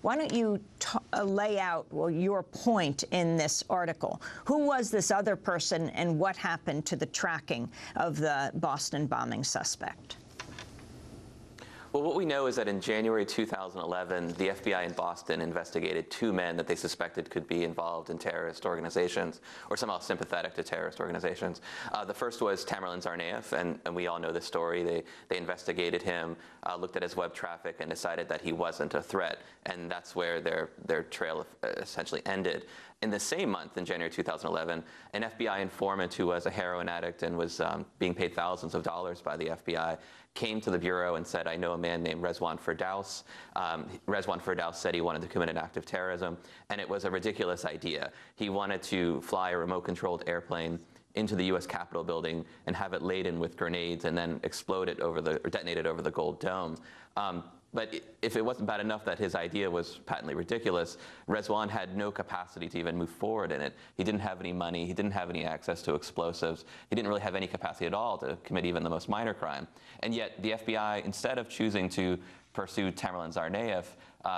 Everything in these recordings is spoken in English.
Why don't you lay out your point in this article? Who was this other person, and what happened to the tracking of the Boston bombing suspect? Well, what we know is that in January 2011, the FBI in Boston investigated 2 men that they suspected could be involved in terrorist organizations or somehow sympathetic to terrorist organizations. The first was Tamerlan Tsarnaev, and we all know this story. They investigated him, looked at his web traffic, and decided that he wasn't a threat, and that's where their trail essentially ended. In the same month, in January 2011, an FBI informant who was a heroin addict and was being paid thousands of dollars by the FBI came to the Bureau and said, I know a man named Rezwan Firdaus. Rezwan Firdaus said he wanted to commit an act of terrorism, and it was a ridiculous idea. He wanted to fly a remote-controlled airplane into the U.S. Capitol building and have it laden with grenades and then explode it or detonate it over the Gold Dome. But if it wasn't bad enough that his idea was patently ridiculous, Rezwan had no capacity to even move forward in it. He didn't have any money. He didn't have any access to explosives. He didn't really have any capacity at all to commit even the most minor crime. And yet the FBI, instead of choosing to pursue Tamerlan Tsarnaev,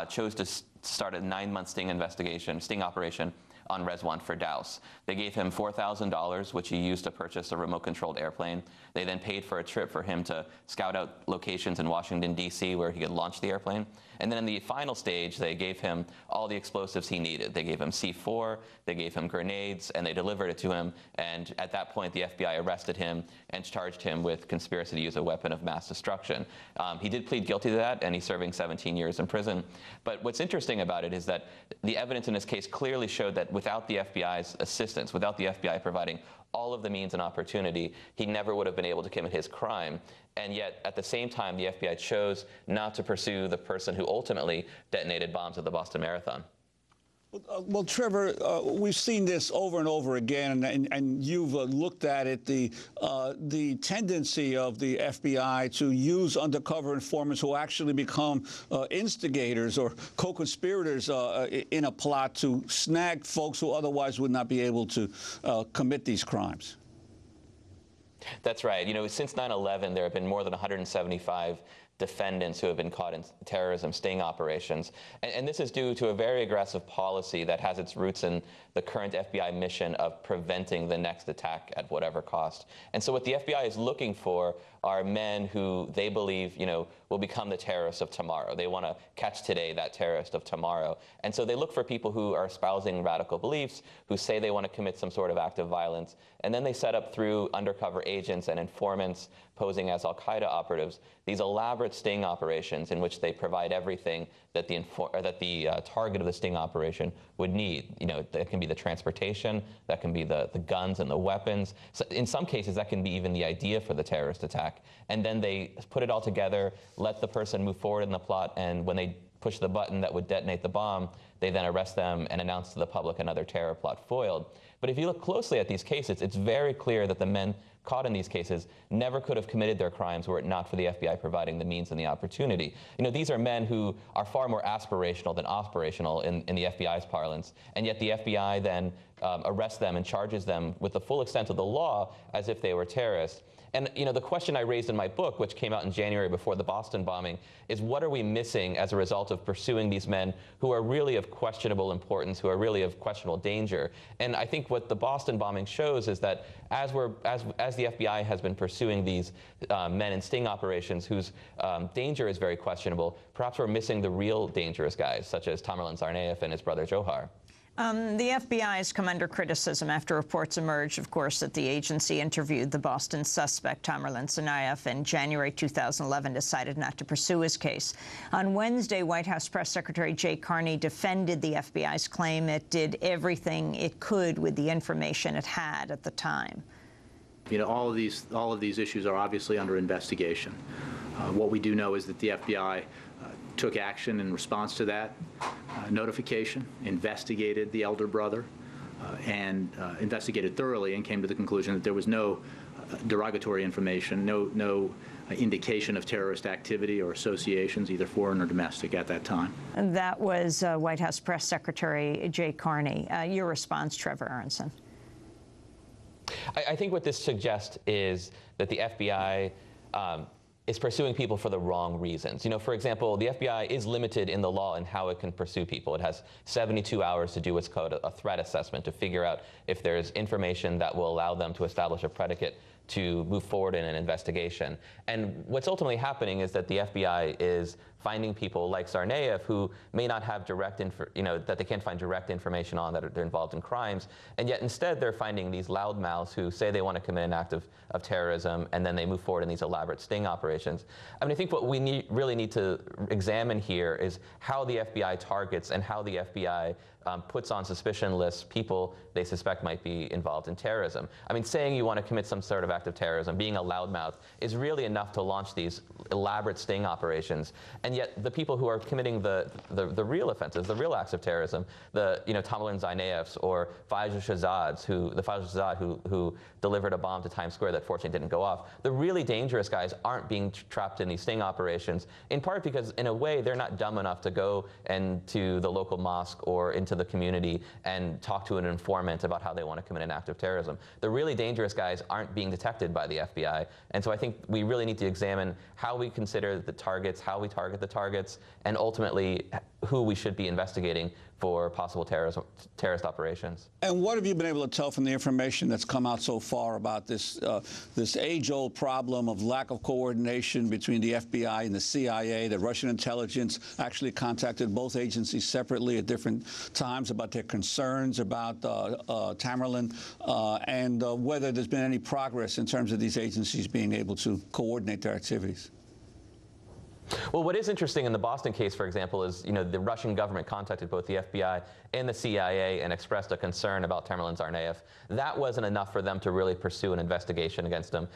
chose to start a 9-month sting operation on Rezwan Firdaus. They gave him $4,000, which he used to purchase a remote-controlled airplane. They then paid for a trip for him to scout out locations in Washington, D.C., where he could launch the airplane. And then in the final stage, they gave him all the explosives he needed. They gave him C4, they gave him grenades, and they delivered it to him. And at that point, the FBI arrested him and charged him with conspiracy to use a weapon of mass destruction. He did plead guilty to that, and he's serving 17 years in prison. But what's interesting about it is that the evidence in this case clearly showed that without the FBI's assistance, without the FBI providing all of the means and opportunity, he never would have been able to commit his crime. And yet, at the same time, the FBI chose not to pursue the person who ultimately detonated bombs at the Boston Marathon. Well, Trevor, we've seen this over and over again, and you've looked at it, the tendency of the FBI to use undercover informants who actually become instigators or co-conspirators in a plot to snag folks who otherwise would not be able to commit these crimes. That's right. You know, since 9/11, there have been more than 175 defendants who have been caught in terrorism sting operations. And this is due to a very aggressive policy that has its roots in the current FBI mission of preventing the next attack at whatever cost. And so what the FBI is looking for are men who they believe, you know, will become the terrorists of tomorrow. They want to catch today that terrorist of tomorrow. And so they look for people who are espousing radical beliefs, who say they want to commit some sort of act of violence. And then they set up through undercover agents and informants posing as al-Qaeda operatives these elaborate sting operations in which they provide everything that the target of the sting operation would need. You know, that can be the transportation, that can be the guns and the weapons. So in some cases, that can be even the idea for the terrorist attack. And then they put it all together, let the person move forward in the plot, and when they push the button that would detonate the bomb, they then arrest them and announce to the public another terror plot foiled. But if you look closely at these cases, it's very clear that the men caught in these cases never could have committed their crimes were it not for the FBI providing the means and the opportunity. You know, these are men who are far more aspirational than operational in the FBI's parlance, and yet the FBI then arrests them and charges them with the full extent of the law as if they were terrorists. And, you know, the question I raised in my book, which came out in January before the Boston bombing, is what are we missing as a result of pursuing these men who are really of questionable importance, who are really of questionable danger? And I think what the Boston bombing shows is that as the FBI has been pursuing these men in sting operations whose danger is very questionable, perhaps we're missing the real dangerous guys, such as Tamerlan Tsarnaev and his brother Johar. The FBI has come under criticism after reports emerged, of course, that the agency interviewed the Boston suspect, Tamerlan Tsarnaev, in January 2011, decided not to pursue his case. On Wednesday, White House Press Secretary Jay Carney defended the FBI's claim it did everything it could with the information it had at the time. You know, all of these issues are obviously under investigation. What we do know is that the FBI took action in response to that notification, investigated the elder brother, and investigated thoroughly and came to the conclusion that there was no derogatory information, no indication of terrorist activity or associations, either foreign or domestic, at that time. And that was White House Press Secretary Jay Carney. Your response, Trevor Aaronson. I think what this suggests is that the FBI is pursuing people for the wrong reasons. You know, for example, the FBI is limited in the law in how it can pursue people. It has 72 hours to do what's called a threat assessment, to figure out if there's information that will allow them to establish a predicate to move forward in an investigation. And what's ultimately happening is that the FBI is finding people like Tsarnaev who may not have direct, that they can't find direct information on, that they're involved in crimes, and yet instead they're finding these loudmouths who say they want to commit an act of terrorism, and then they move forward in these elaborate sting operations. I mean, I think what we really need to examine here is how the FBI targets and how the FBI puts on suspicion lists people they suspect might be involved in terrorism. I mean, saying you want to commit some sort of act of terrorism, being a loudmouth, is really enough to launch these elaborate sting operations. And yet the people who are committing the real offenses, the real acts of terrorism, Tamerlan Tsarnaevs or Faisal Shahzad, who delivered a bomb to Times Square that fortunately didn't go off, the really dangerous guys aren't being trapped in these sting operations, in part because, in a way, they're not dumb enough to go to the local mosque or into the community and talk to an informant about how they want to commit an act of terrorism. The really dangerous guys aren't being detected by the FBI, and so I think we really need to examine how we consider the targets, how we target the targets, and ultimately who we should be investigating for possible terrorist operations. And what have you been able to tell from the information that's come out so far about this age-old problem of lack of coordination between the FBI and the CIA, that Russian intelligence actually contacted both agencies separately at different times about their concerns about Tamerlan, and whether there's been any progress in terms of these agencies being able to coordinate their activities? Well, what is interesting in the Boston case, for example, is the Russian government contacted both the FBI and the CIA and expressed a concern about Tamerlan Tsarnaev. That wasn't enough for them to really pursue an investigation against him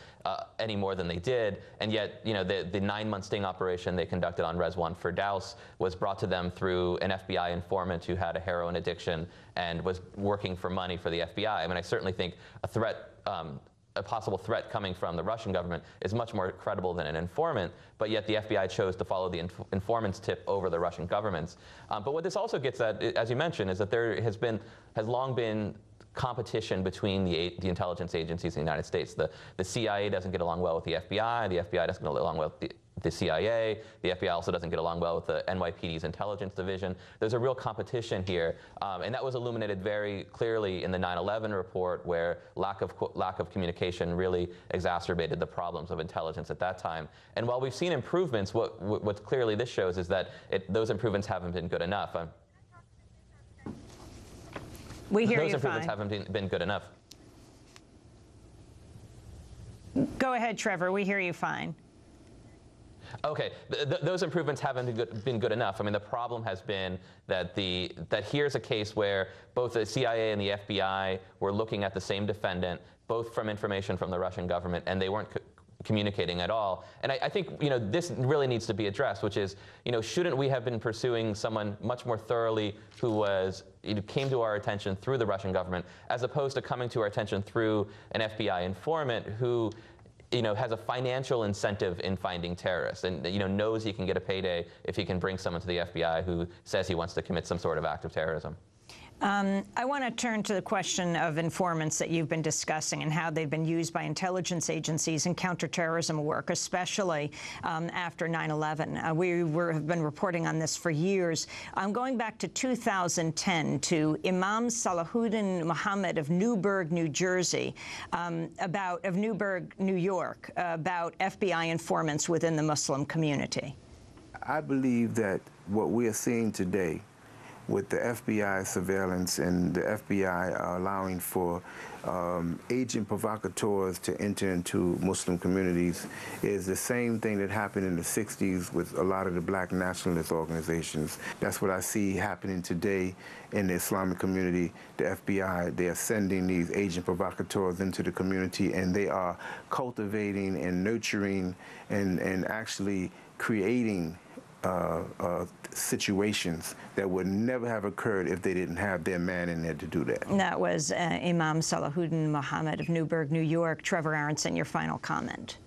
any more than they did. And yet, the 9-month sting operation they conducted on Rezwan Firdaus was brought to them through an FBI informant who had a heroin addiction and was working for money for the FBI. I mean, I certainly think a possible threat coming from the Russian government is much more credible than an informant, but yet the FBI chose to follow the informant's tip over the Russian government's. But what this also gets at, as you mentioned, is that there has long been competition between the intelligence agencies in the United States. The CIA doesn't get along well with the FBI doesn't get along well with the CIA, the FBI also doesn't get along well with the NYPD's intelligence division. There's a real competition here, and that was illuminated very clearly in the 9/11 report, where lack of communication really exacerbated the problems of intelligence at that time. And while we've seen improvements, what clearly this shows is that those improvements haven't been good enough. We hear those you improvements fine. haven't been good enough. Go ahead, Trevor. We hear you fine. Okay, those improvements haven't been good enough. I mean, the problem has been that here's a case where both the CIA and the FBI were looking at the same defendant, both from information from the Russian government, and they weren't communicating at all. And I think this really needs to be addressed, which is shouldn't we have been pursuing someone much more thoroughly who came to our attention through the Russian government, as opposed to coming to our attention through an FBI informant who has a financial incentive in finding terrorists and knows he can get a payday if he can bring someone to the FBI who says he wants to commit some sort of act of terrorism. I want to turn to the question of informants that you've been discussing and how they've been used by intelligence agencies in counterterrorism work, especially after 9/11. We have been reporting on this for years. Going back to 2010 to Imam Salahuddin Muhammad of Newburgh, New Jersey, of Newburgh, New York, about FBI informants within the Muslim community. I believe that what we are seeing today with the FBI surveillance and the FBI allowing for agent provocateurs to enter into Muslim communities is the same thing that happened in the 60s with a lot of the black nationalist organizations. That's what I see happening today in the Islamic community. The FBI, they are sending these agent provocateurs into the community, and they are cultivating and nurturing and actually creating situations that would never have occurred if they didn't have their man in there to do that. That was Imam Salahuddin Muhammad of Newburgh, New York. Trevor Aaronson, your final comment.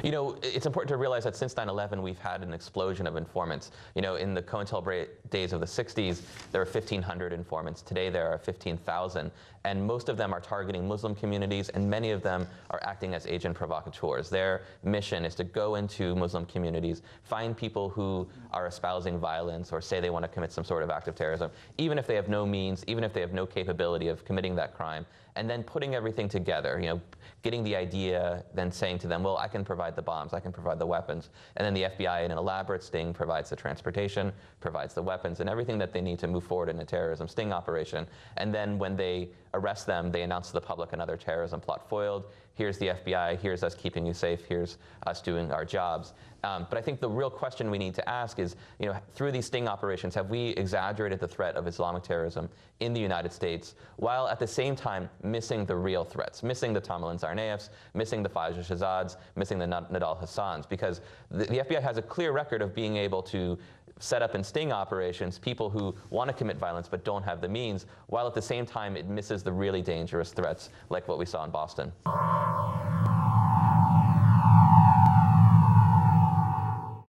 You know, it's important to realize that since 9/11, we've had an explosion of informants. You know, in the COINTELPRO days of the 60s, there were 1,500 informants. Today, there are 15,000. And most of them are targeting Muslim communities, and many of them are acting as agent provocateurs. Their mission is to go into Muslim communities, find people who are espousing violence or say they want to commit some sort of act of terrorism, even if they have no means, even if they have no capability of committing that crime, and then putting everything together, you know, getting the idea, then saying to them, well, I can provide the bombs, I can provide the weapons. And then the FBI, in an elaborate sting, provides the transportation, provides the weapons, and everything that they need to move forward in a terrorism sting operation. And then when they arrest them, they announce to the public another terrorism plot foiled. Here's the FBI, here's us keeping you safe, here's us doing our jobs. But I think the real question we need to ask is, you know, through these sting operations, have we exaggerated the threat of Islamic terrorism in the United States, while at the same time missing the real threats, missing the Tamerlan Tsarnaevs, missing the Fajr Shazads, missing the Nidal Hassans? Because the FBI has a clear record of being able to set up in sting operations people who want to commit violence but don't have the means, while at the same time it misses the really dangerous threats like what we saw in Boston.